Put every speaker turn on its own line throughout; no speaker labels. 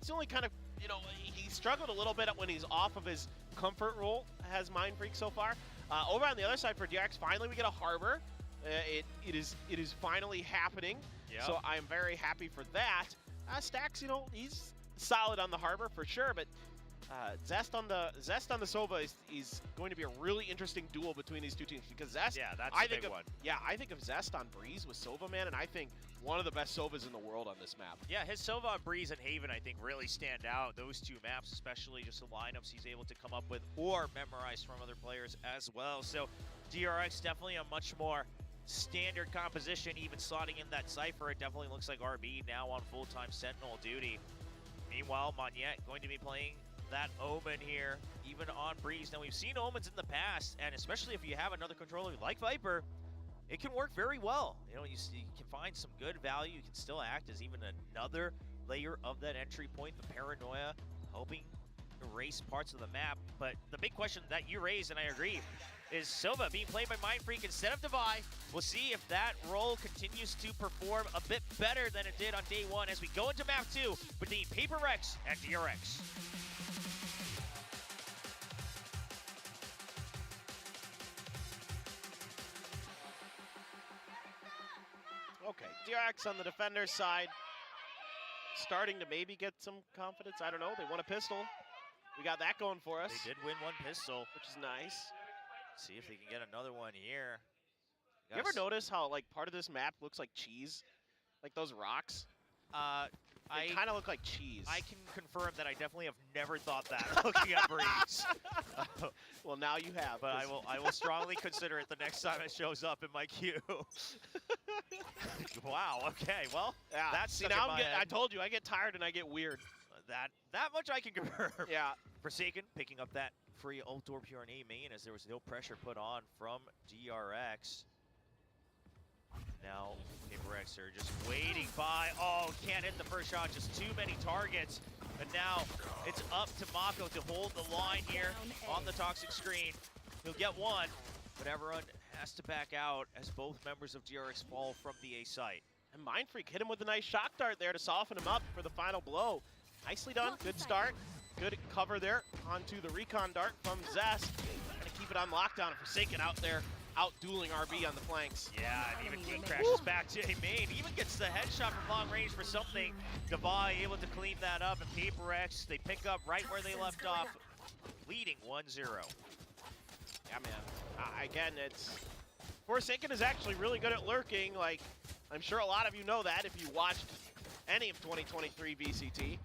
He's only kind of, you know, he struggled a little bit when he's off of his comfort role, has Mindfreak so far. Over on the other side for DRX, finally we get a Harbor. It is finally happening. Yep. So I'm very happy for that. Stacks, you know, he's solid on the Harbor for sure, but Zest on the Sova is going to be a really interesting duel between these two teams because Zest.
Yeah, that's
a
big one.
Yeah, I think of Zest on Breeze with Sova, man, and I think one of the best Sovas in the world on this map.
Yeah, his Sova on Breeze and Haven, I think, really stand out. Those two maps, especially just the lineups he's able to come up with or memorize from other players as well. So DRX definitely a much more standard composition, even slotting in that Cypher. It definitely looks like RB now on full-time Sentinel duty. Meanwhile, Monette going to be playing that Omen here, even on Breeze. Now, we've seen Omens in the past, and especially if you have another controller like Viper, it can work very well. You know, you can find some good value. You can still act as even another layer of that entry point, the paranoia, helping erase parts of the map. But the big question that you raised, and I agree, is Sova being played by Mindfreak instead of Devi. We'll see if that role continues to perform a bit better than it did on day one as we go into map 2 between PRX and DRX.
Okay, DRX on the defender's side, starting to maybe get some confidence. I don't know, they won a pistol. We got that going for us.
They did win one pistol,
which is nice.
See if they can get another one here.
You ever notice how like part of this map looks like cheese? Like those rocks? They kind of look like cheese.
I can confirm that I definitely have never thought that looking at Breeze.
Well, now you have.
But I will strongly consider it the next time it shows up in my queue. Wow, okay, well,
yeah.
That's
See, now I told you, I get tired and I get weird.
That much I can confirm.
Yeah.
Forsaken picking up that free Ultor PRA main as there was no pressure put on from DRX. Now, PRX are just waiting by. Oh, can't hit the first shot, just too many targets. And now it's up to Mako to hold the line here on the toxic screen. He'll get one, but everyone has to back out as both members of DRX fall from the A site.
And Mindfreak hit him with a nice shock dart there to soften him up for the final blow. Nicely done, good start. Good cover there onto the recon dart from Zest. Gonna keep it on lockdown. Forsaken out there, out-dueling RB on the flanks.
Yeah, and even King crashes back to a main. Even gets the headshot from long range for something. Devi able to clean that up, and PRX, they pick up right where they left off, leading 1-0.
Yeah, man. Again, it's... Forsaken is actually really good at lurking. Like, I'm sure a lot of you know that if you watched any of 2023 VCT.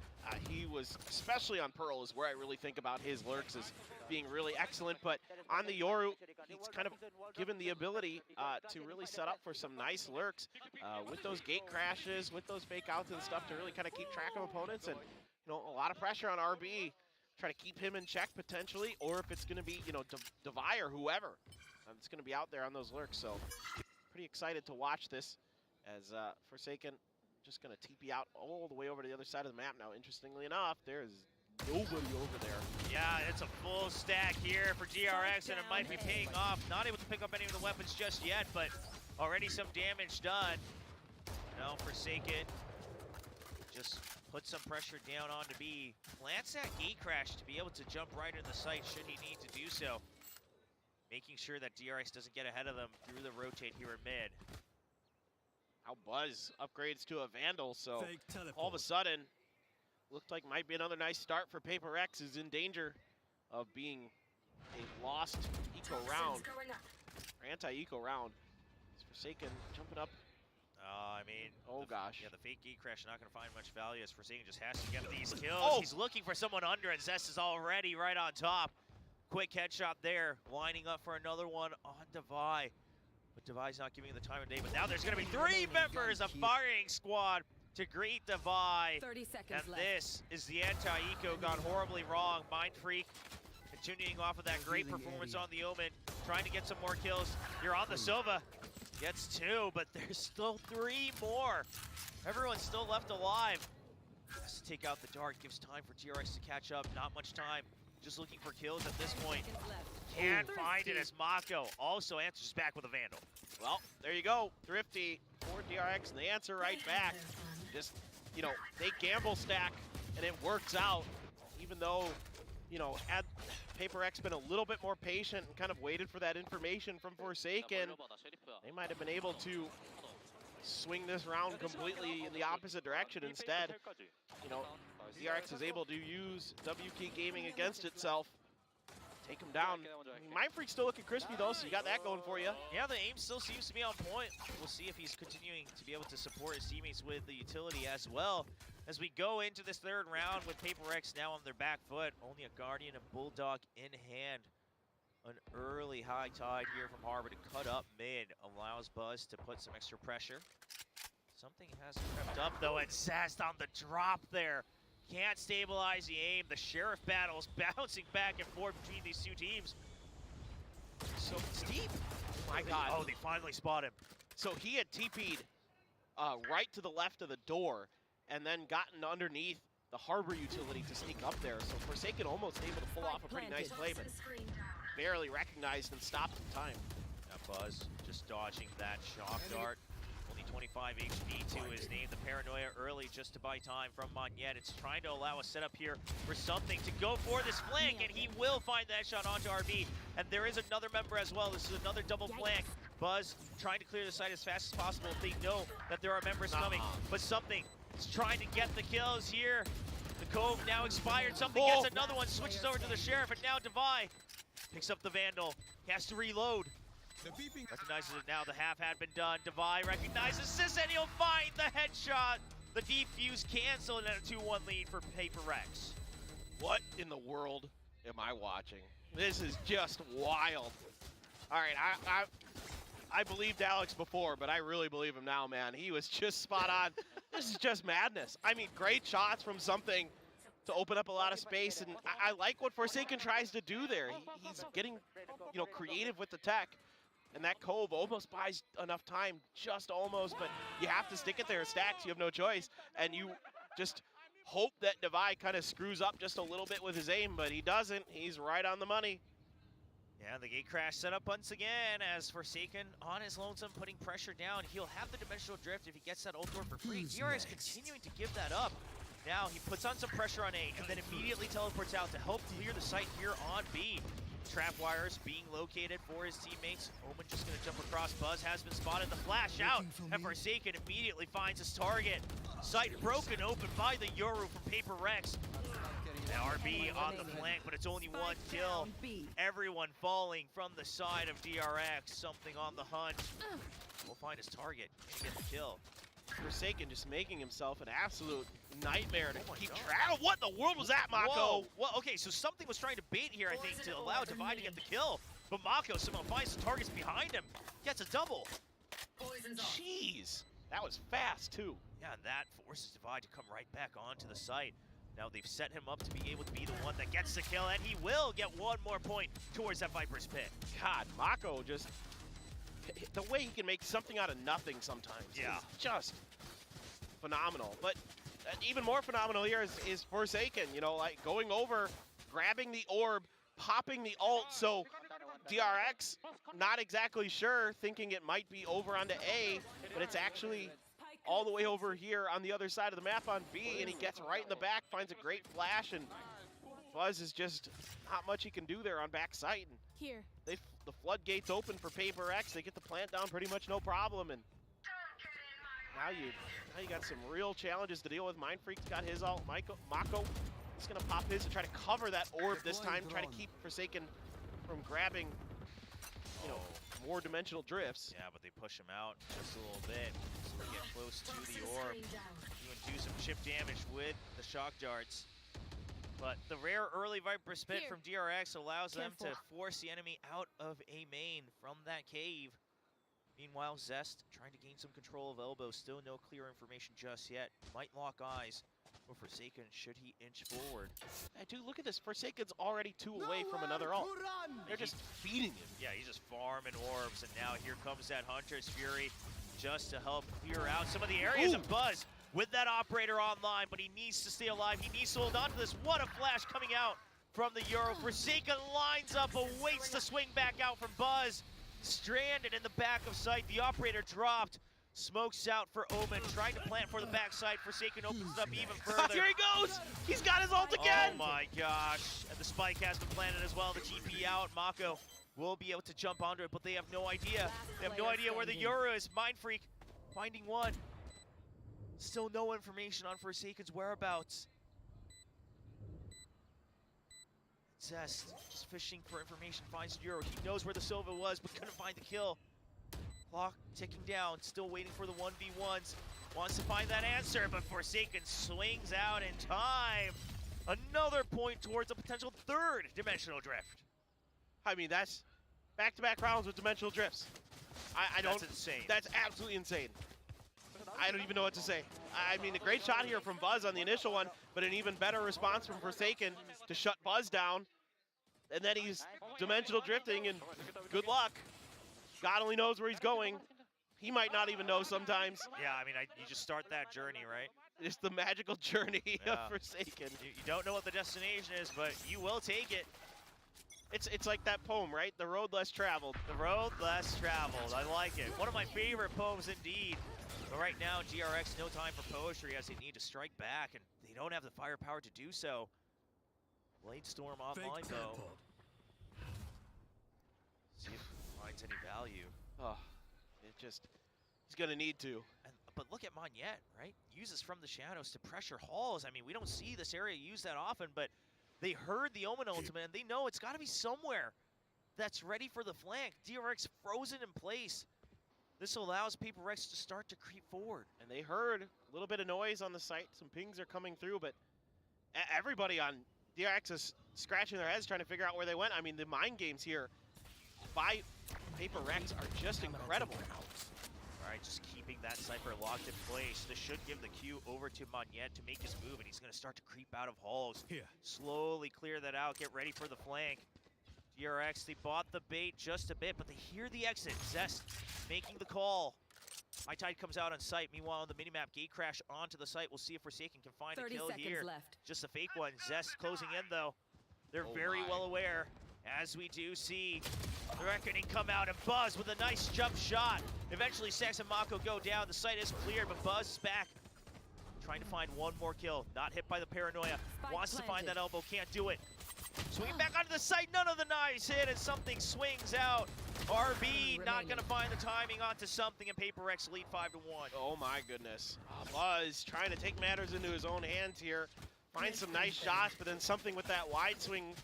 He was, especially on Pearl, is where I really think about his lurks as being really excellent. But on the Yoru, he's kind of given the ability to really set up for some nice lurks with those gate crashes, with those fake outs and stuff to really kind of keep track of opponents. And, you know, a lot of pressure on RB, try to keep him in check potentially, or if it's going to be, you know, Devi or whoever, it's going to be out there on those lurks. So pretty excited to watch this as Forsaken just going to TP out all the way over to the other side of the map now. Interestingly enough, there is nobody over there.
Yeah, it's a full stack here for DRX, and it might be paying off. Not able to pick up any of the weapons just yet, but already some damage done. Now Forsaken just put some pressure down onto B. Plants that gate crash to be able to jump right in the site should he need to do so. Making sure that DRX doesn't get ahead of them through the rotate here in mid.
Now Buzz upgrades to a Vandal, so all of a sudden, looked like might be another nice start for PRX, is in danger of being a lost eco round, or anti-eco round. It's Forsaken jumping up.
I mean,
oh gosh.
Yeah, the fake gate crash not going to find much value as Forsaken just has to get these kills. Oh. He's looking for someone under, and Zest is already right on top. Quick headshot there, lining up for another one on Devi. But Devi's not giving the time of day, but now there's going to be 3 members of Firing Squad to greet Devi.
30 seconds
and
left.
This is the anti-eco gone horribly wrong. Mindfreak continuing off of that great performance on the Omen, trying to get some more kills. You're on the Sova. Gets 2, but there's still 3 more. Everyone's still left alive. Has to take out the dart, gives time for DRX to catch up. Not much time. Just looking for kills at this point. Can't find it as Mako also answers back with a Vandal.
Well, there you go. Thrifty for DRX, and they answer right back. Just, you know, they gamble stack and it works out, even though, you know, had PRX been a little bit more patient and kind of waited for that information from Forsaken, they might have been able to swing this round completely in the opposite direction instead. You know, DRX is able to use WK Gaming against itself, take him down. I mean, Mindfreak's still looking crispy though, so you got that going for you.
Yeah, the aim still seems to be on point. We'll see if he's continuing to be able to support his teammates with the utility as well. As we go into this third round with PRX now on their back foot, only a Guardian and Bulldog in hand. An early high tide here from Harbor to cut up mid allows Buzz to put some extra pressure. Something has crept up though, and Zest on the drop there. Can't stabilize the aim. The Sheriff battles bouncing back and forth between these two teams. So steep.
Oh my God.
Oh, they finally spot him.
So he had TP'd right to the left of the door and then gotten underneath the Harbor utility to sneak up there. So Forsaken almost able to pull off a pretty nice play, but barely recognized and stopped in time.
That Buzz just dodging that shock dart. Only 25 HP to his name. The Paranoia early just to buy time from Monyet. It's trying to allow a setup here for something to go for this flank, and he will find that shot onto RB. And there is another member as well. This is another double flank. Buzz trying to clear the site as fast as possible if they know that there are members coming. But something is trying to get the kills here. The Cove now expired. Something gets another one, switches over to the Sheriff, and now Devi picks up the Vandal. He has to reload. Recognizes it now, the half had been done. Devi recognizes this, and he'll find the headshot. The defuse canceled, and a 2-1 lead for PRX.
What in the world am I watching? This is just wild. All right, I believed Alex before, but I really believe him now, man. He was just spot on. This is just madness. I mean, great shots from something to open up a lot of space, and I like what Forsaken tries to do there. He's getting, you know, creative with the tech. And that Cove almost buys enough time, just almost, but you have to stick it there. Stacks, you have no choice. And you just hope that Devi kind of screws up just a little bit with his aim, but he doesn't. He's right on the money.
Yeah, the gate crash set up once again as Forsaken on his lonesome, putting pressure down. He'll have the dimensional drift if he gets that ult door for free. DRX continuing to give that up. Now he puts on some pressure on A and then immediately teleports out to help clear the site here on B. Trap wires being located for his teammates. Omen just gonna jump across. Buzz has been spotted. The flash out, and Forsaken immediately finds his target. Sight broken open by the Yoru from PRX. Now RB on the flank, but it's only one kill. Everyone falling from the side of DRX. Something on the hunt. We'll find his target and get the kill.
Forsaken just making himself an absolute nightmare to keep track of. What in the world was that, Mako?
Whoa. Well, okay, so something was trying to bait here, I think, to allow Devi to get the kill. But Mako somehow finds the targets behind him. Gets a double.
Jeez. That was fast, too.
Yeah, and that forces Devi to come right back onto the site. Now they've set him up to be able to be the one that gets the kill, and he will get one more point towards that Viper's Pit.
God, Mako just... the way he can make something out of nothing sometimes is just phenomenal. But even more phenomenal here is Forsaken, you know, like going over, grabbing the orb, popping the ult. So DRX, not exactly sure, thinking it might be over onto A, but it's actually all the way over here on the other side of the map on B, and he gets right in the back, finds a great flash, and Buzz is just not much he can do there on backside. And
here.
the floodgates open for PRX. They get the plant down pretty much no problem, and now you got some real challenges to deal with. Mindfreak's got his ult. Mako is gonna pop his and try to cover that orb this time, try to keep Forsaken from grabbing, you know, more dimensional drifts.
Yeah, but they push him out just a little bit. So they get close to the orb. Do some chip damage with the shock darts. But the rare early Viper's Pit from DRX allows them to force the enemy out of a main from that cave. Meanwhile, Zest trying to gain some control of Elbow. Still no clear information just yet. Might lock eyes. Or Forsaken, should he inch forward?
Hey, dude, look at this. Forsaken's already 2 away from another ult. They're just feeding him.
Yeah, he's just farming orbs. And now here comes that Hunter's Fury just to help clear out some of the areas of Buzz. With that operator online, but he needs to stay alive. He needs to hold on to this. What a flash coming out from the Yoru. Forsaken lines up, awaits the swing back out from Buzz. Stranded in the back of sight. The operator dropped. Smokes out for Omen, trying to plant for the backside. Forsaken opens it up even further.
Here he goes! He's got his ult again!
Oh my gosh. And the spike has been planted as well. The TP out. Mako will be able to jump onto it, but they have no idea. They have no idea where the Yoru is. Mind Freak finding one. Still no information on Forsaken's whereabouts. Zest just fishing for information, finds Yoru. He knows where the Silva was, but couldn't find the kill. Clock ticking down, still waiting for the 1v1s. Wants to find that answer, but Forsaken swings out in time. Another point towards a potential third dimensional drift.
I mean, that's back-to-back rounds with dimensional drifts. I don't.
That's insane.
That's absolutely insane. I don't even know what to say. I mean, a great shot here from Buzz on the initial one, but an even better response from Forsaken to shut Buzz down. And then he's dimensional drifting, and good luck. God only knows where he's going. He might not even know sometimes.
Yeah, I mean, you just start that journey, right?
It's the magical journey of Forsaken.
You don't know what the destination is, but you will take it.
It's like that poem, right? The road less traveled.
The road less traveled. I like it. One of my favorite poems indeed. But right now, DRX, no time for poetry as they need to strike back, and they don't have the firepower to do so. Blade Storm online, though. See if he finds any value.
Oh, he's gonna need to.
But look at Monette, right? Uses from the shadows to pressure halls. I mean, we don't see this area used that often, but they heard the Omen ultimate, and they know it's got to be somewhere that's ready for the flank. DRX frozen in place. This allows PRX to start to creep forward.
And they heard a little bit of noise on the site. Some pings are coming through, but everybody on DRX is scratching their heads trying to figure out where they went. I mean, the mind games here by PRX are just incredible.
All right, just keeping that Cypher locked in place. This should give the cue over to Monette to make his move, and he's going to start to creep out of halls.
Here.
Slowly clear that out, get ready for the flank. DRX, they bought the bait just a bit, but they hear the exit. Zest making the call. My Tide comes out on site. Meanwhile, on the minimap, gate crash onto the site. We'll see if Forsaken can find a kill here.
Left.
Just a fake one. Zest closing in, though. They're very well aware, as we do see the Reckoning come out, and Buzz with a nice jump shot. Eventually, Sax and Mako go down. The site is clear, but Buzz is back. Trying to find one more kill. Not hit by the paranoia. Wants to find that elbow, can't do it. Swinging back onto the site, none of the knives hit, and something swings out. RB not gonna find the timing onto something, and PRX lead 5-1.
Oh my goodness. Buzz trying to take matters into his own hands here. Finds some nice shots, but then something with that wide swing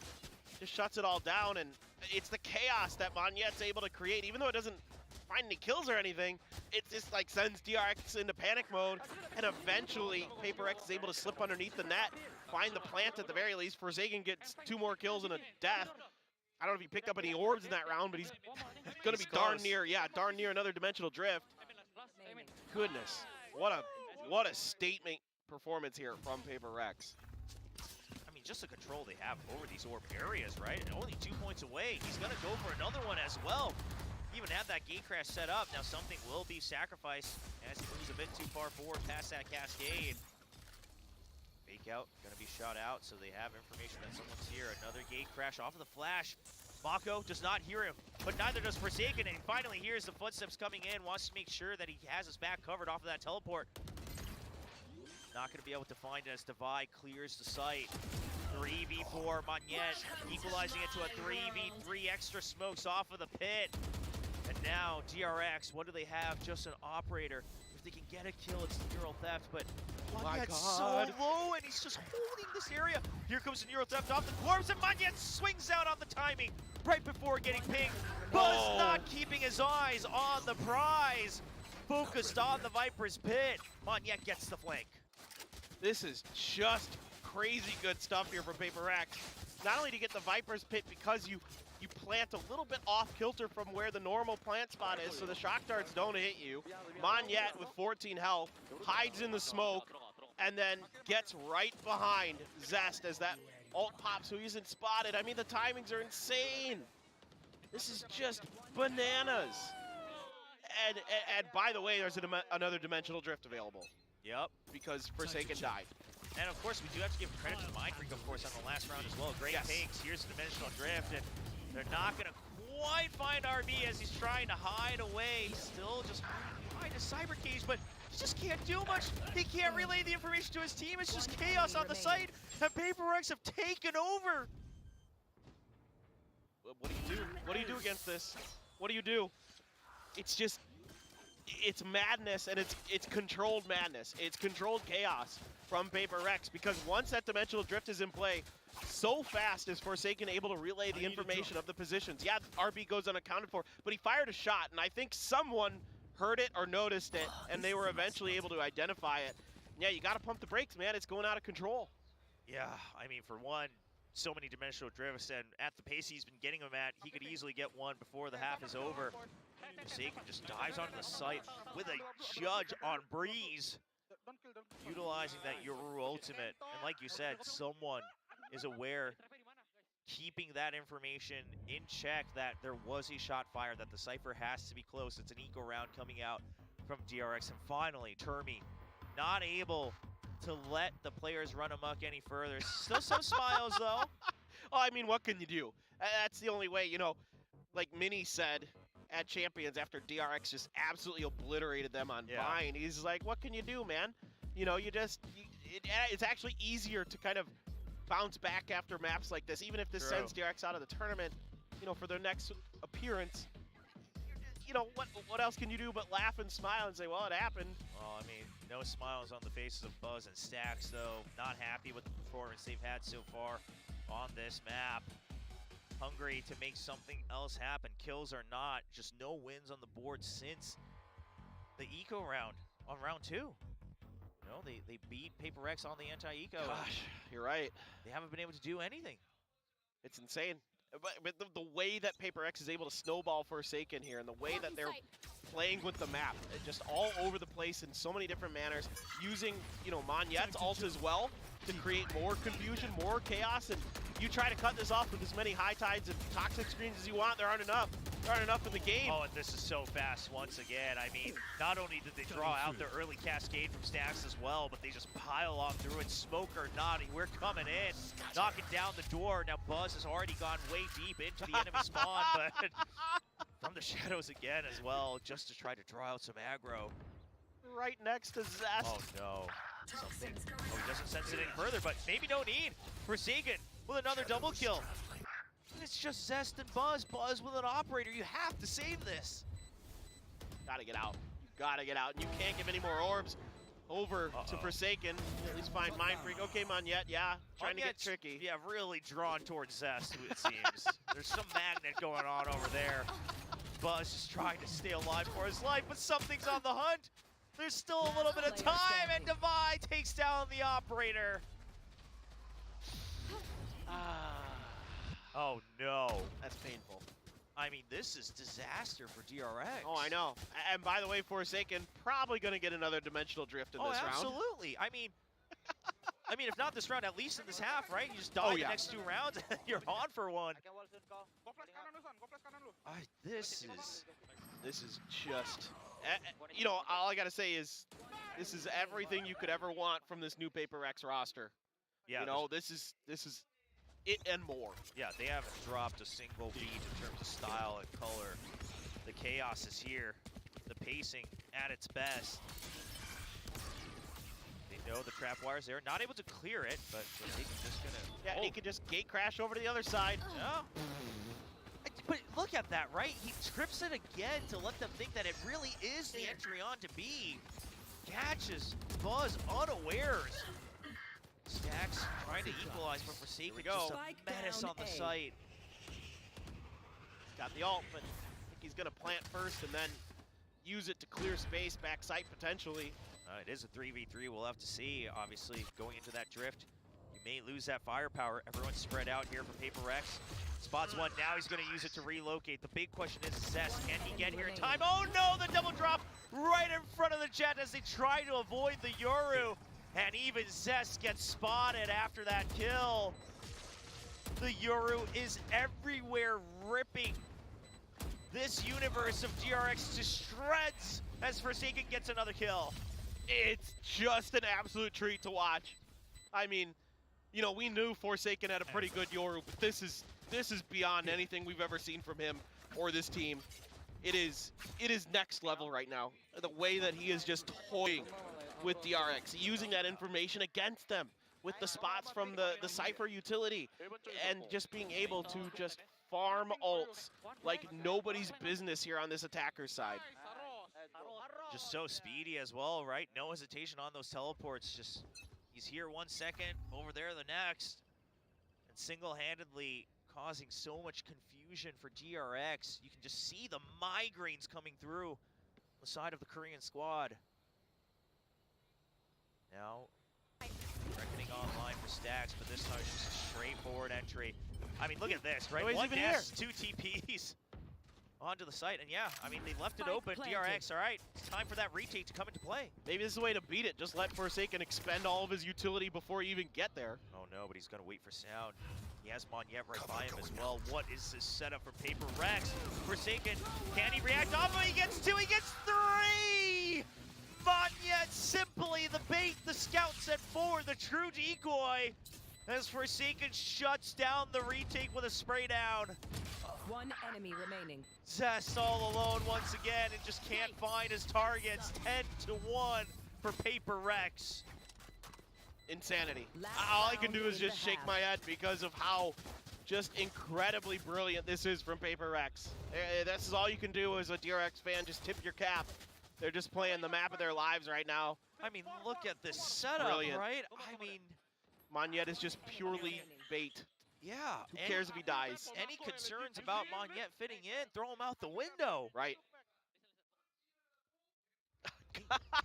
just shuts it all down, and it's the chaos that Monette's able to create. Even though it doesn't find any kills or anything, it just like sends DRX into panic mode, and eventually PRX is able to slip underneath the net, find the plant at the very least. Forsaken gets 2 more kills and a death. I don't know if he picked up any orbs in that round, but he's gonna be darn near another dimensional drift. Goodness, what a statement performance here from PRX.
I mean, just the control they have over these orb areas, right? And only 2 points away. He's gonna go for another one as well. He even had that gate crash set up. Now something will be sacrificed as he moves a bit too far forward past that cascade. Fake out, gonna be shot out, so they have information that someone's here. Another gate crash off of the flash. Mako does not hear him, but neither does Forsaken, and he finally hears the footsteps coming in, wants to make sure that he has his back covered off of that teleport. Not gonna be able to find it as Divide clears the site. 3v4, Monette equalizing it to a 3v3, extra smokes off of the pit. And now DRX, what do they have? Just an operator. If they can get a kill, it's the neural theft, but Monette's so low, and he's just holding this area. Here comes the neural theft off the dwarves, and Monette swings out on the timing right before getting pinged. Buzz not keeping his eyes on the prize. Focused on the Viper's pit. Monette gets the flank.
This is just crazy good stuff here from PRX. Not only to get the Viper's pit because you plant a little bit off kilter from where the normal plant spot is, so the shock darts don't hit you. Monette with 14 health hides in the smoke and then gets right behind Zest as that ult pops, so he isn't spotted. I mean, the timings are insane. This is just bananas. And by the way, there's another dimensional drift available.
Yep.
Because Forsaken died.
And of course, we do have to give credit to the Mind Freak, of course, on the last round as well. Great takes. Here's the dimensional drift, and they're not going to quite find RB as he's trying to hide away. He's still just trying to cyber cage, but he just can't do much. He can't relay the information to his team. It's just chaos on the site, and PRX have taken over.
What do you do? What do you do against this? What do you do? It's just, it's madness, and it's controlled madness. It's controlled chaos from PRX, because once that dimensional drift is in play, so fast is Forsaken able to relay the information of the positions. Yeah, RB goes unaccounted for, but he fired a shot, and I think someone heard it or noticed it, and they were eventually able to identify it. Yeah, you got to pump the brakes, man. It's going out of control.
Yeah, I mean, for one, so many dimensional drifts, and at the pace he's been getting them at, he could easily get one before the half is over. Forsaken just dives onto the site with a judge on Breeze, utilizing that Yoru ultimate. And like you said, someone is aware, keeping that information in check, that there was a shot fired, that the Cypher has to be close. It's an eco round coming out from DRX. And finally, Termi not able to let the players run amok any further. Still some smiles, though.
Oh, I mean, what can you do? That's the only way, you know, like Mini said at Champions after DRX just absolutely obliterated them on Vine. He's like, what can you do, man? You know, it's actually easier to kind of bounce back after maps like this, even if this sends DRX out of the tournament, you know, for their next appearance. You know, what else can you do but laugh and smile and say, well, it happened.
Well, I mean, no smiles on the faces of Buzz and Stacks, though. Not happy with the performance they've had so far on this map. Hungry to make something else happen. Kills or not, just no wins on the board since the eco round on round 2. You know, they beat PRX on the anti-eco.
Gosh, you're right.
They haven't been able to do anything.
It's insane. But the way that PRX is able to snowball Forsaken here, and the way that they're playing with the map, just all over the place in so many different manners, using, you know, Monyette's ult as well to create more confusion, more chaos, and you try to cut this off with as many high tides and toxic screens as you want. There aren't enough. There aren't enough in the game.
Oh, and this is so fast once again. I mean, not only did they draw out the early cascade from Stacks as well, but they just pile on through it. Smoke or not, we're coming in, knocking down the door. Now Buzz has already gone way deep into the enemy spawn, but from the shadows again as well, just to try to draw out some aggro.
Right next to Zest.
Oh no. Something. Oh, he doesn't sense it any further, but maybe no need. Forsaken with another double kill. And it's just Zest and Buzz. Buzz with an operator. You have to save this.
Gotta get out. You gotta get out. And you can't give any more orbs over to Forsaken. At least find Mind Freak. Okay, Monyette, yeah. Trying to get tricky.
Yeah, really drawn towards Zest, it seems. There's some magnet going on over there. Buzz just trying to stay alive for his life, but something's on the hunt. There's still a little bit of time, and Divide takes down the operator. Oh no.
That's painful.
I mean, this is disaster for DRX.
Oh, I know. And by the way, Forsaken probably going to get another dimensional drift in this round.
Absolutely. I mean, if not this round, at least in this half, right? You just die the next 2 rounds, and you're on for one.
This is just, you know, all I gotta say is, this is everything you could ever want from this new PRX roster.
Yeah,
you know, this is it and more.
Yeah, they haven't dropped a single beat in terms of style and color. The chaos is here. The pacing at its best. They know the trap wire's there. Not able to clear it, but they can just gonna...
Yeah, and he can just gate crash over to the other side.
Yeah. But look at that, right? He scripts it again to let them think that it really is the entry onto B. Catches Buzz unawares. Stacks trying to equalize, but Forsaken just a menace on the site.
Got the ult, but I think he's gonna plant first and then use it to clear space backside potentially.
It is a 3v3, we'll have to see. Obviously, going into that drift, you may lose that firepower. Everyone's spread out here for PRX. Spots one, now he's gonna use it to relocate. The big question is Zest, can he get here in time? Oh no, the double drop right in front of the Jet as they try to avoid the Yoru. And even Zest gets spotted after that kill. The Yoru is everywhere, ripping this universe of DRX to shreds as Forsaken gets another kill.
It's just an absolute treat to watch. I mean, you know, we knew Forsaken had a pretty good Yoru, but this is beyond anything we've ever seen from him or this team. it is next level right now. The way that he is just toying with DRX, using that information against them with the spots from the Cypher utility, and just being able to just farm ults like nobody's business here on this attacker's side.
Just so speedy as well, right? No hesitation on those teleports. Just, he's here 1 second, over there the next. And single-handedly causing so much confusion for DRX. You can just see the migraines coming through the side of the Korean squad. Now, reckoning online for Stacks, but this time just a straightforward entry. I mean, look at this, right?
Nobody's
One
even
death, 2 TPs onto the site, and yeah, I mean, they left it open. DRX, all right, it's time for that retake to come into play.
Maybe this is the way to beat it. Just let Forsaken expend all of his utility before you even get there.
Oh no, but he's gonna wait for sound. He has Monyet right by him as well. What is this setup for PRX? Forsaken, can he react off of it? He gets 2, he gets 3! Monyet simply the bait, the scout set forward, the true decoy, as Forsaken shuts down the retake with a spray down.
One enemy remaining.
Zest all alone once again and just can't find his targets. 10-1 for PRX.
Insanity. All I can do is just shake my head because of how just incredibly brilliant this is from PRX. This is all you can do as a DRX fan, just tip your cap. They're just playing the map of their lives right now.
I mean, look at this setup,
Brilliant.
right? I mean,
Monyet is just purely bait.
yeah.
Who cares if he dies?
Any concerns about Monyet fitting in, throw him out the window.
Right.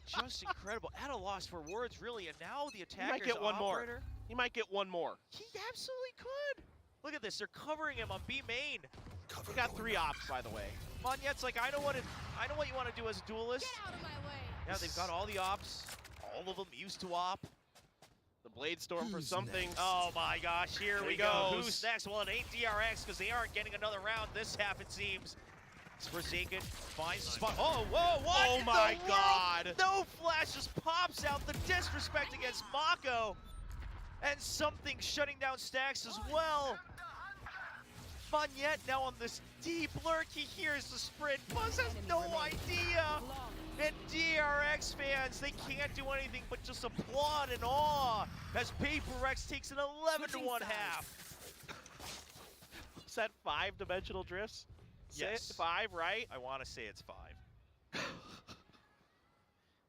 Just incredible. At a loss for words, really. And now the attacker's
might get one more.
operator.
He might get one more.
He absolutely could. Look at this. They're covering him on B main.
We got 3 ops, by the way.
Monyet's like, I know what you want to do as a duelist.
Get out of my way.
Yeah, they've got all the ops. All of them used to op.
The Blade Storm for something.
Oh my gosh, here we
he
go.
goes.
Who's next? Well, it ain't DRX because they aren't getting another round this half, it seems. Forsaken finds the spot. Oh, whoa, what?
Oh
in
my
the
God.
world? No flash just pops out. The disrespect against Mako. And something shutting down Stacks as well. Monyet now on this deep lurk. He hears the sprint. Buzz has no idea. And DRX fans, they can't do anything but just applaud in awe as PRX takes an 11-1 half.
Is that 5-dimensional drifts?
Yes.
5, right?
I want to say it's 5.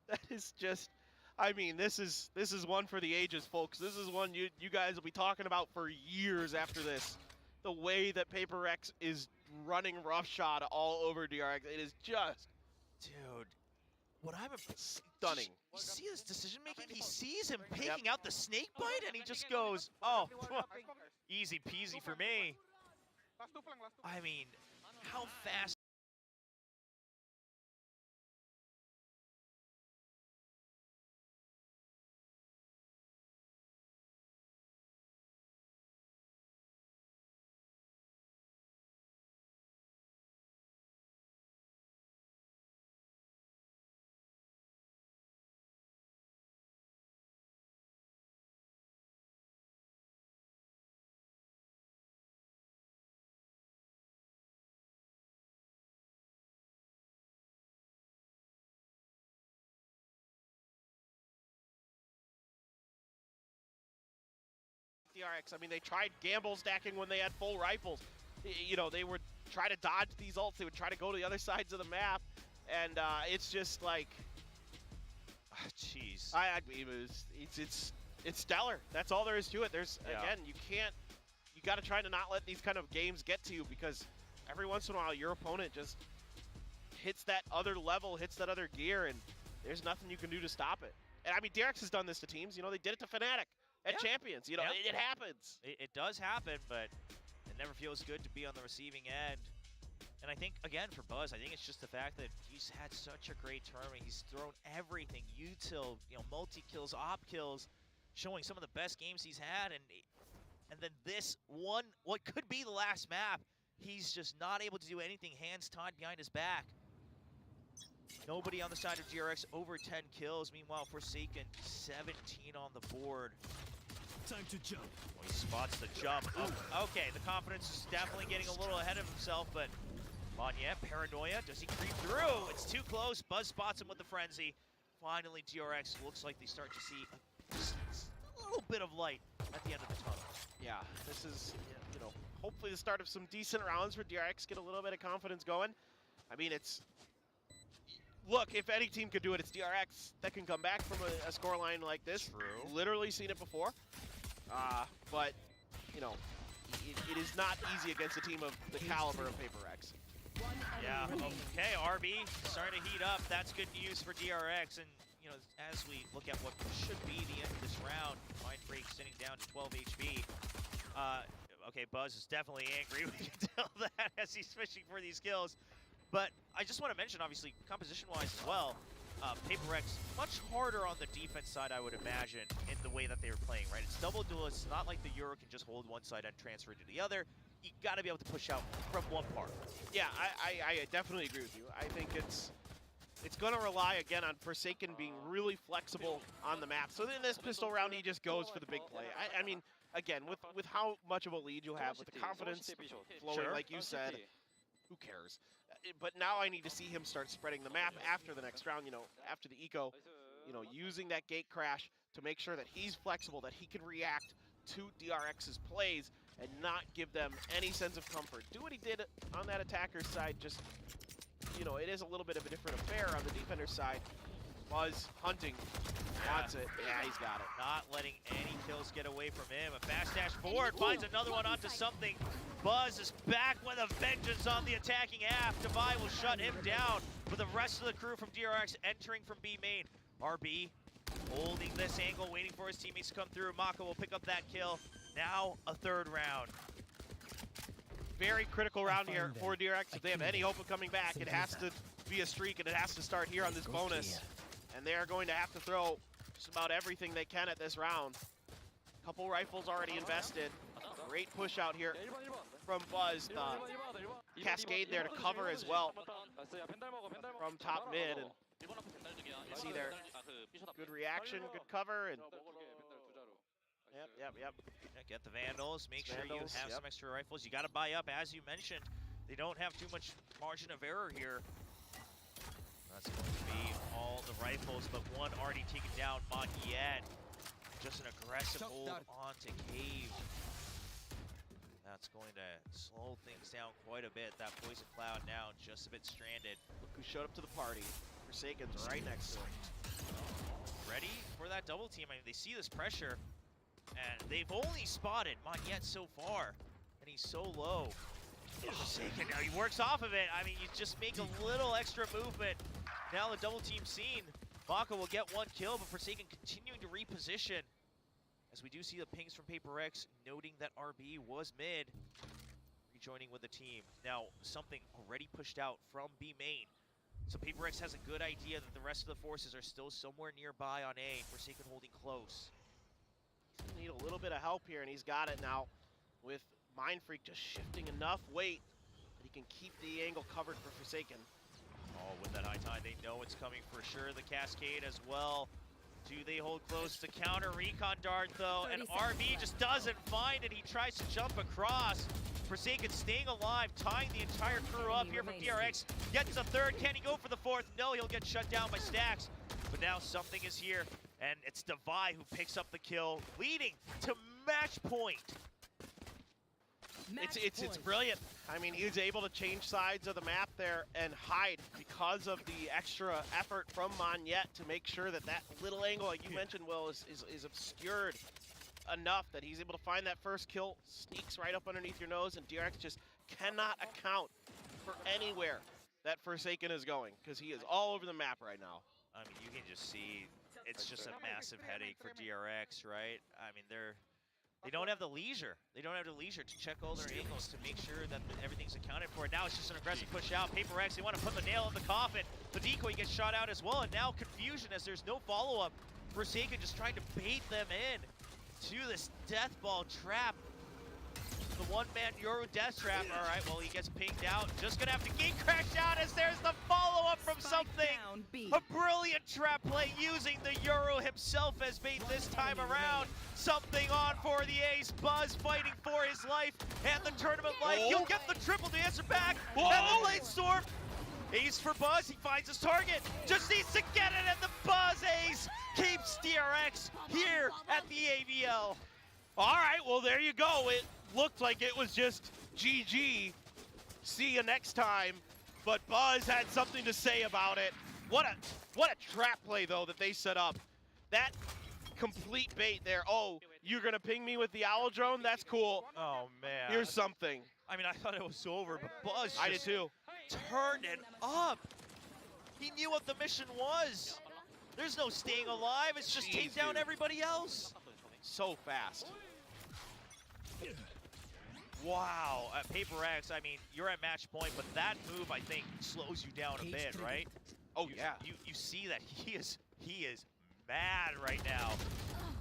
That is just, I mean, this is one for the ages, folks. This is one you guys will be talking about for years after this. The way that PRX is running roughshod all over DRX, it is just,
dude, what I'm
stunning.
You see this decision making? He sees him picking out the snake bite and he just goes, oh, easy peasy for me. I mean, how fast?
DRX, I mean, they tried gamble stacking when they had full rifles. You know, they would try to dodge these ults. They would try to go to the other sides of the map. And it's just like,
jeez.
I mean, it's stellar. That's all there is to it. There's, again, you got to try to not let these kind of games get to you, because every once in a while your opponent just hits that other level, hits that other gear, and there's nothing you can do to stop it. And I mean, DRX has done this to teams. You know, they did it to Fnatic at Champions. You know, it happens.
It does happen, but it never feels good to be on the receiving end. And I think, again, for Buzz, I think it's just the fact that he's had such a great tournament. He's thrown everything, util, you know, multi-kills, op kills, showing some of the best games he's had. And then this one, what could be the last map, he's just not able to do anything, hands tied behind his back. Nobody on the side of DRX over 10 kills. Meanwhile, Forsaken, 17 on the board.
Time to jump.
Well, he spots the jump. Oh, okay, the confidence is definitely getting a little ahead of himself, but Monyet, paranoia, does he creep through? It's too close, Buzz spots him with the frenzy. Finally, DRX looks like they start to see just a little bit of light at the end of the tunnel.
Yeah, this is, you know, hopefully the start of some decent rounds for DRX, get a little bit of confidence going. I mean, it's, look, if any team could do it, it's DRX that can come back from a scoreline like this.
True.
Literally seen it before. But, you know, it is not easy against a team of the caliber of PRX.
One enemy
Yeah,
remaining.
okay, RB starting to heat up. That's good news for DRX. And, you know, as we look at what should be the end of this round, Mindfreak sitting down to 12 HP. Okay, Buzz is definitely angry. We can tell that as he's fishing for these kills. But I just want to mention, obviously, composition-wise as well, PRX much harder on the defense side, I would imagine, in the way that they were playing, right? It's double duel. It's not like the Yoru can just hold one side and transfer to the other. You got to be able to push out from one part.
Yeah, I definitely agree with you. I think it's going to rely, again, on Forsaken being really flexible on the map. So in this pistol round, he just goes for the big play. I mean, again, with how much of a lead you'll have, with the confidence flowing,
Sure.
like you said, who cares? But now I need to see him start spreading the map after the next round, you know, after the eco, you know, using that gate crash to make sure that he's flexible, that he can react to DRX's plays and not give them any sense of comfort. Do what he did on that attacker's side, just, you know, it is a little bit of a different affair on the defender's side. Buzz hunting, wants it, yeah, he's got it.
Not letting any kills get away from him. A fast dash forward, finds another one onto something. Buzz is back with a vengeance on the attacking half. Divide will shut him down, but the rest of the crew from DRX entering from B main. RB holding this angle, waiting for his teammates to come through. Maka will pick up that kill. Now a third round.
Very critical round here for DRX. If they have any hope of coming back, it has to be a streak, and it has to start here on this bonus. And they are going to have to throw just about everything they can at this round. Couple rifles already invested. Great push out here from Buzz. The cascade there to cover as well from top mid. And you see there, good reaction, good cover. And yep.
Yeah, get the Vandals, make sure you
Vandals,
have
yep.
some extra rifles. You got to buy up, as you mentioned. They don't have too much margin of error here. That's going to be all the rifles, but one already taken down. Monyet, just an aggressive hold onto Cave. That's going to slow things down quite a bit. That Poison Cloud now just a bit stranded.
Look who showed up to the party. Forsaken's right next to him.
Ready for that double team. I mean, they see this pressure, and they've only spotted Monyet so far, and he's so low. Forsaken, now he works off of it. I mean, you just make a little extra movement. Now the double team scene. Maka will get one kill, but Forsaken continuing to reposition. As we do see the pings from PRX noting that RB was mid, rejoining with the team. Now, something already pushed out from B main. So PRX has a good idea that the rest of the forces are still somewhere nearby on A. Forsaken holding close.
He's gonna need a little bit of help here, and he's got it now with Mindfreak just shifting enough weight that he can keep the angle covered for Forsaken.
Oh, with that high tide, they know it's coming for sure. The Cascade as well. Do they hold close to counter recon dart though? And RB just doesn't find it. He tries to jump across. Forsaken staying alive, tying the entire crew up here from DRX. Gets a third. Can he go for the fourth? No, he'll get shut down by Stacks. But now something is here, and it's Divide who picks up the kill, leading to match point.
It's brilliant. I mean, he was able to change sides of the map there and hide because of the extra effort from Monyet to make sure that that little angle, like you mentioned, Will, is obscured enough that he's able to find that first kill, sneaks right up underneath your nose, and DRX just cannot account for anywhere that Forsaken is going because he is all over the map right now.
I mean, you can just see it's just a massive headache for DRX, right? I mean, they don't have the leisure. They don't have the leisure to check all their angles to make sure that everything's accounted for. Now it's just an aggressive push out. PRX, they want to put the nail in the coffin. The decoy gets shot out as well, and now confusion as there's no follow-up. Forsaken just trying to bait them in to this death ball trap. The one-man Yoru death trap. All right, well, he gets pinged out. Just gonna have to gate crash out as there's the follow-up from something. A brilliant trap play using the Yoru himself as bait this time around. Something on for the ace. Buzz fighting for his life and the tournament life. He'll get the triple to answer back. And the blade storm. Ace for Buzz, he finds his target. Just needs to get it, and the Buzz ace keeps DRX here at the AVL.
All right, well, there you go. It looked like it was just GG. See you next time. But Buzz had something to say about it. What a trap play, though, that they set up. That complete bait there. Oh, you're going to ping me with the owl drone? That's cool.
Oh, man.
Here's something.
I mean, I thought it was over, but Buzz
I did too.
turned it up. He knew what the mission was. There's no staying alive. It's just take down
dude.
everybody else.
So fast.
Wow. At PRX, I mean, you're at match point, but that move, I think, slows you down a bit, right?
Oh, yeah.
You see that he is mad right now.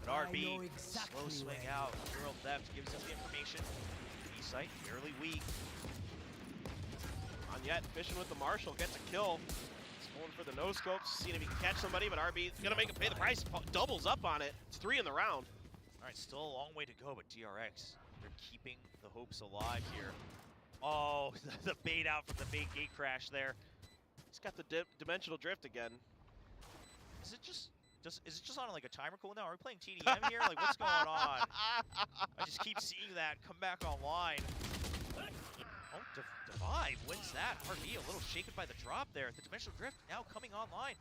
But RB, slow swing out. Neural depth gives us the information. B-site, fairly weak.
Yet fishing with the Marshall, gets a kill. He's going for the no-scopes, seeing if he can catch somebody, but RB is going to make him pay the price. Doubles up on it. It's 3 in the round.
All right, still a long way to go, but DRX, they're keeping the hopes alive here. Oh, the bait out from the bait gate crash there.
He's got the dimensional drift again.
Is it just on like a timer cooldown? Are we playing TDM here? Like, what's going on? I just keep seeing that come back online. Oh, Divide wins that. RB a little shaken by the drop there. The dimensional drift now coming online.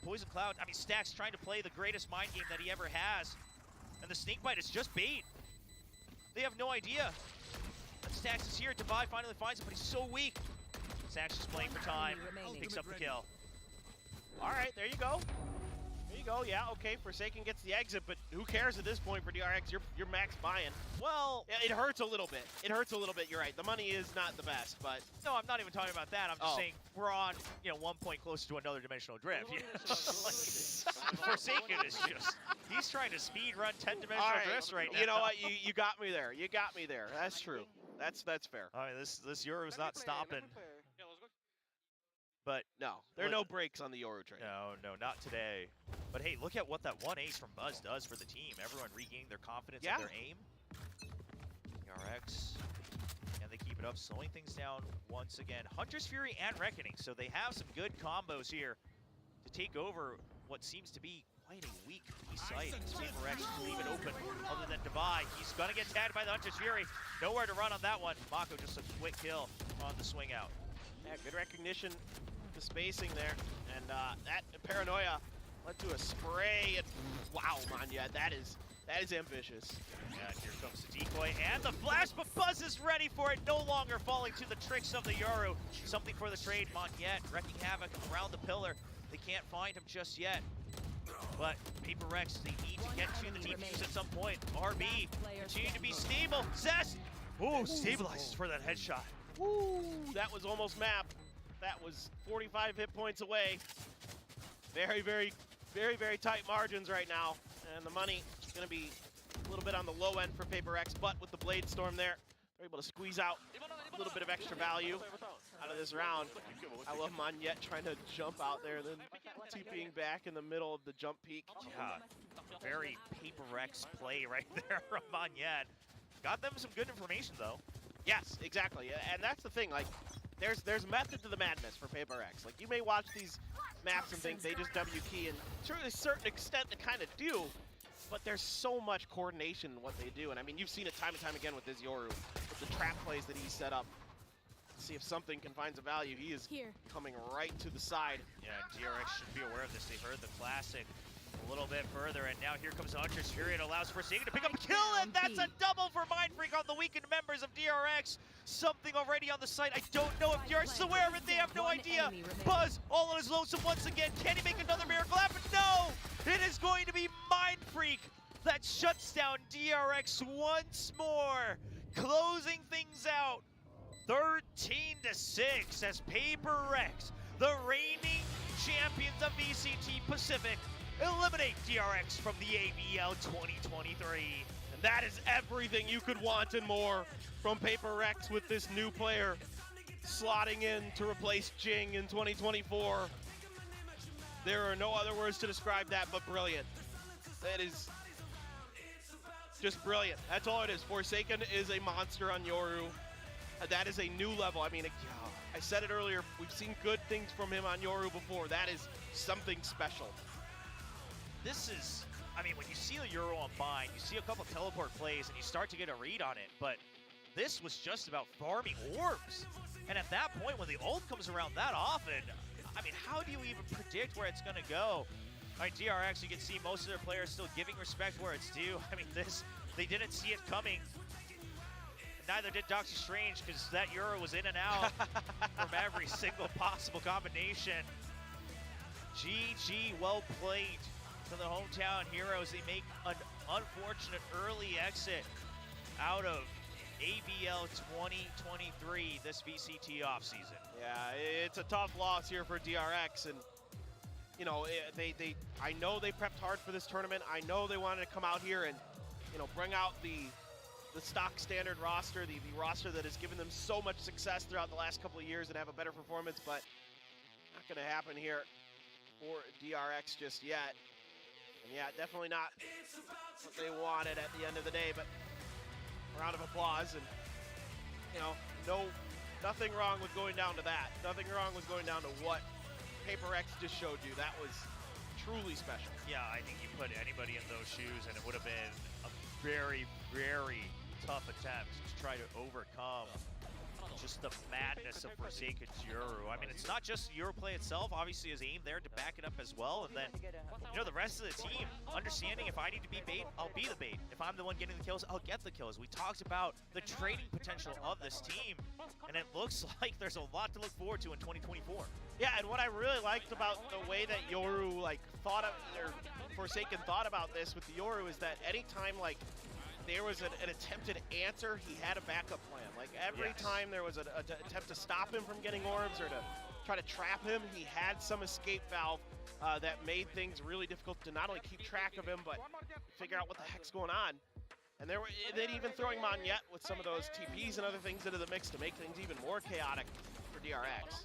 Poison Cloud, I mean, Stax trying to play the greatest mind game that he ever has. And the snake bite is just bait. They have no idea. And Stax is here. Divide finally finds him, but he's so weak. Stax is playing for time. Picks up the kill.
All right, there you go. There you go. Yeah, okay. Forsaken gets the exit, but who cares at this point for DRX? You're max buying.
Well,
yeah, it hurts a little bit. It hurts a little bit. You're right. The money is not the best, but
no, I'm not even talking about that. I'm just saying we're on, 1 point closer to another dimensional drift. Forsaken is he's trying to speed run 10 dimensional drifts right now.
You know what? You got me there. You got me there. That's true. That's fair.
I mean, this Yoru's not stopping. But
no, there are no breaks on the Yoru train.
No, not today. But hey, look at what that one ace from Buzz does for the team. Everyone regaining their confidence and their aim. DRX, and they keep it up, slowing things down once again. Hunter's Fury and Reckoning, so they have some good combos here to take over what seems to be quite a weak B-site. PRX to leave it open, other than Divide. He's gonna get tagged by the Hunter's Fury. Nowhere to run on that one. Mako just a quick kill on the swing out.
Yeah, good recognition. The spacing there, and that paranoia led to a spray. And wow, Manya, that is ambitious.
And here comes the decoy and the flash, but Buzz is ready for it. No longer falling to the tricks of the Yoru. Something for the trade. Monyet wrecking havoc around the pillar. They can't find him just yet. But PRX, they need to get to the defuse at some point. RB continue to be stable. Zest, stabilizes for that headshot.
Woo, that was almost map. That was 45 hit points away. Very, very, very, very tight margins right now. And the money is going to be a little bit on the low end for PRX, but with the Blade Storm there, they're able to squeeze out a little bit of extra value out of this round. I love Monyet trying to jump out there, then TPing back in the middle of the jump peak.
Yeah, very PRX play right there from Monyet. Got them some good information, though.
Yes, exactly. And that's the thing, like, there's method to the madness for PRX. Like, you may watch these maps and think they just W key, and to a certain extent they kind of do, but there's so much coordination in what they do. And I mean, you've seen it time and time again with this Yoru, with the trap plays that he set up. Let's see if something can find some value. He is coming right to the side.
Yeah, DRX should be aware of this. They've heard the classic a little bit further, and now here comes Hunter's Fury. It allows Forsaken to pick up a kill, and that's a double for Mindfreak on the weakened members of DRX. Something already on the site. I don't know if DRX is aware of it. They have no idea. Buzz all on his lonesome once again. Can he make another miracle happen? No! It is going to be Mindfreak that shuts down DRX once more, closing things out 13-6 as PRX, the reigning champions of VCT Pacific, eliminate DRX from the AVL 2023.
And that is everything you could want and more from PRX with this new player slotting in to replace Jing in 2024. There are no other words to describe that but brilliant. That is just brilliant. That's all it is. Forsaken is a monster on Yoru. That is a new level. I mean, I said it earlier, we've seen good things from him on Yoru before. That is something special.
This is, I mean, when you see the Yoru on Bind, you see a couple teleport plays and you start to get a read on it, but this was just about farming orbs. And at that point, when the ult comes around that often, I mean, how do you even predict where it's going to go? All right, DRX, you can see most of their players still giving respect where it's due. I mean, they didn't see it coming. Neither did Doxy Strange, because that Yoru was in and out from every single possible combination. GG, well played to the hometown heroes. They make an unfortunate early exit out of AVL 2023 this VCT offseason.
Yeah, it's a tough loss here for DRX, and you know, I know they prepped hard for this tournament. I know they wanted to come out here and, you know, bring out the stock standard roster, the roster that has given them so much success throughout the last couple of years and have a better performance, but not going to happen here for DRX just yet. And yeah, definitely not what they wanted at the end of the day, but a round of applause. And, you know, nothing wrong with going down to that. Nothing wrong with going down to what PRX just showed you. That was truly special.
Yeah, I think you put anybody in those shoes and it would have been a very, very tough attempt to try to overcome just the madness of Forsaken's Yoru. I mean, it's not just Yoru play itself. Obviously, his aim there to back it up as well. And then, you know, the rest of the team understanding if I need to be bait, I'll be the bait. If I'm the one getting the kills, I'll get the kills. We talked about the trading potential of this team, and it looks like there's a lot to look forward to in 2024.
Yeah, and what I really liked about the way that Yoru, like, thought of, or Forsaken thought about this with the Yoru is that anytime, like, there was an attempted answer, he had a backup plan. Like, every time there was an attempt to stop him from getting orbs or to try to trap him, he had some escape valve that made things really difficult to not only keep track of him, but figure out what the heck's going on. And they'd even throwing Monyet with some of those TPs and other things into the mix to make things even more chaotic for DRX.